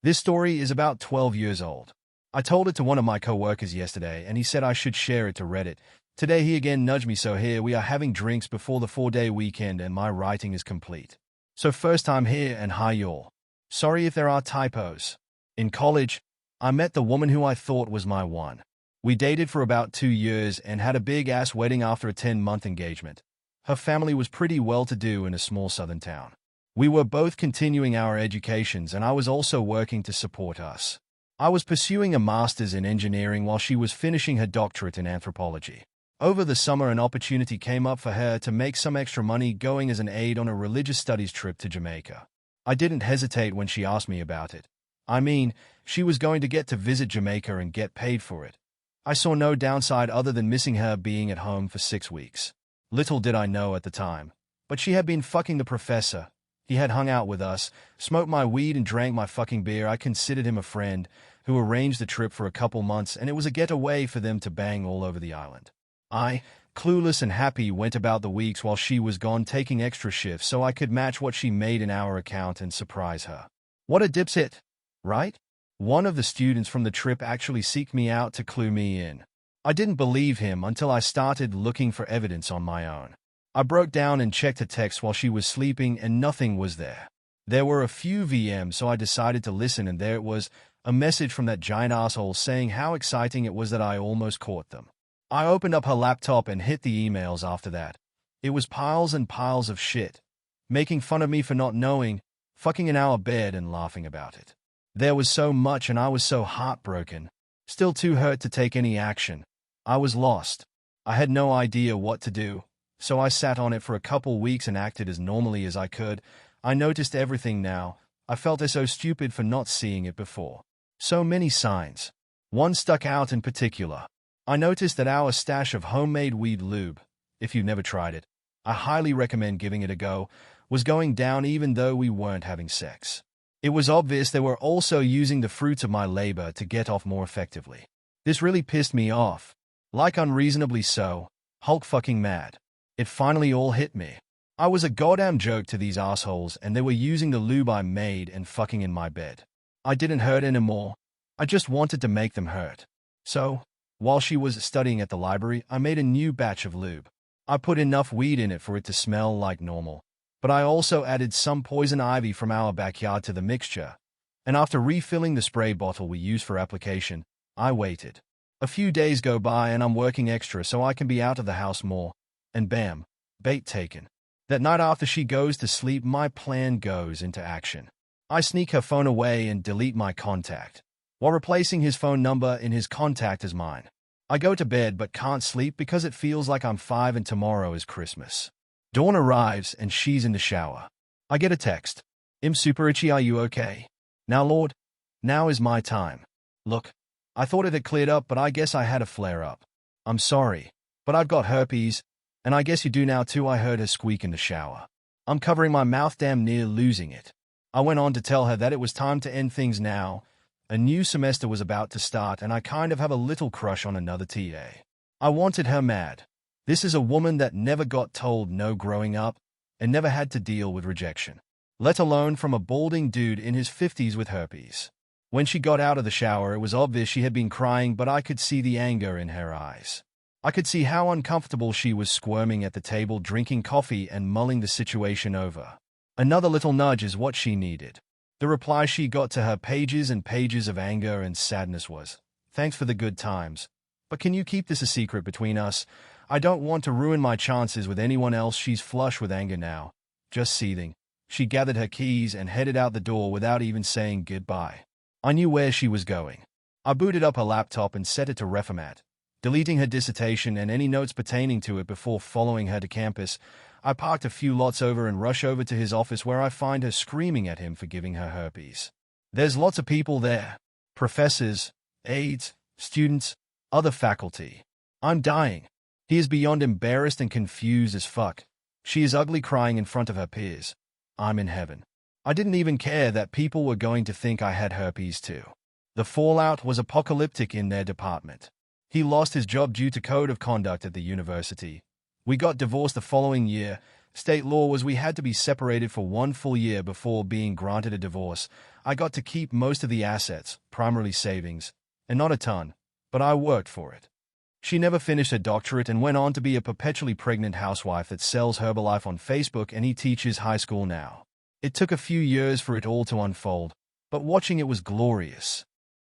This story is about 12 years old. I told it to one of my coworkers yesterday, and he said I should share it to Reddit. Today he again nudged me, so here we are having drinks before the 4-day weekend and my writing is complete. So first time here, and hi y'all. Sorry if there are typos. In college, I met the woman who I thought was my one. We dated for about 2 years and had a big-ass wedding after a 10-month engagement. Her family was pretty well-to-do in a small southern town. We were both continuing our educations and I was also working to support us. I was pursuing a master's in engineering while she was finishing her doctorate in anthropology. Over the summer, an opportunity came up for her to make some extra money going as an aide on a religious studies trip to Jamaica. I didn't hesitate when she asked me about it. I mean, she was going to get to visit Jamaica and get paid for it. I saw no downside other than missing her being at home for 6 weeks. Little did I know at the time, but she had been fucking the professor. He had hung out with us, smoked my weed and drank my fucking beer. I considered him a friend who arranged the trip for a couple months, and it was a getaway for them to bang all over the island. I, clueless and happy, went about the weeks while she was gone, taking extra shifts so I could match what she made in our account and surprise her. What a dipshit, right? One of the students from the trip actually seeked me out to clue me in. I didn't believe him until I started looking for evidence on my own. I broke down and checked her text while she was sleeping and nothing was there. There were a few VMs, so I decided to listen, and there it was, a message from that giant asshole saying how exciting it was that I almost caught them. I opened up her laptop and hit the emails after that. It was piles and piles of shit, making fun of me for not knowing, fucking in our bed and laughing about it. There was so much and I was so heartbroken, still too hurt to take any action. I was lost. I had no idea what to do. So I sat on it for a couple weeks and acted as normally as I could. I noticed everything now. I felt so stupid for not seeing it before. So many signs. One stuck out in particular. I noticed that our stash of homemade weed lube, if you've never tried it, I highly recommend giving it a go, was going down even though we weren't having sex. It was obvious they were also using the fruits of my labor to get off more effectively. This really pissed me off. Like unreasonably so, Hulk fucking mad. It finally all hit me. I was a goddamn joke to these assholes and they were using the lube I made and fucking in my bed. I didn't hurt anymore. I just wanted to make them hurt. So, while she was studying at the library, I made a new batch of lube. I put enough weed in it for it to smell like normal, but I also added some poison ivy from our backyard to the mixture. And after refilling the spray bottle we use for application, I waited. A few days go by and I'm working extra so I can be out of the house more. And bam, bait taken. That night after she goes to sleep, my plan goes into action. I sneak her phone away and delete my contact, while replacing his phone number in his contact as mine. I go to bed but can't sleep because it feels like I'm 5 and tomorrow is Christmas. Dawn arrives and she's in the shower. I get a text. "I'm super itchy, are you okay?" Now Lord, now is my time. Look, I thought it had cleared up, but I guess I had a flare-up. I'm sorry, but I've got herpes. And I guess you do now too. I heard her squeak in the shower. I'm covering my mouth, damn near losing it. I went on to tell her that it was time to end things now. A new semester was about to start and I kind of have a little crush on another TA. I wanted her mad. This is a woman that never got told no growing up and never had to deal with rejection, let alone from a balding dude in his 50s with herpes. When she got out of the shower, it was obvious she had been crying, but I could see the anger in her eyes. I could see how uncomfortable she was, squirming at the table, drinking coffee and mulling the situation over. Another little nudge is what she needed. The reply she got to her pages and pages of anger and sadness was, "Thanks for the good times, but can you keep this a secret between us? I don't want to ruin my chances with anyone else." She's flush with anger now, just seething. She gathered her keys and headed out the door without even saying goodbye. I knew where she was going. I booted up her laptop and set it to reformat, deleting her dissertation and any notes pertaining to it before following her to campus. I parked a few lots over and rush over to his office where I find her screaming at him for giving her herpes. There's lots of people there. Professors, aides, students, other faculty. I'm dying. He is beyond embarrassed and confused as fuck. She is ugly, crying in front of her peers. I'm in heaven. I didn't even care that people were going to think I had herpes too. The fallout was apocalyptic in their department. He lost his job due to code of conduct at the university. We got divorced the following year. State law was we had to be separated for 1 full year before being granted a divorce. I got to keep most of the assets, primarily savings, and not a ton, but I worked for it. She never finished her doctorate and went on to be a perpetually pregnant housewife that sells Herbalife on Facebook, and he teaches high school now. It took a few years for it all to unfold, but watching it was glorious.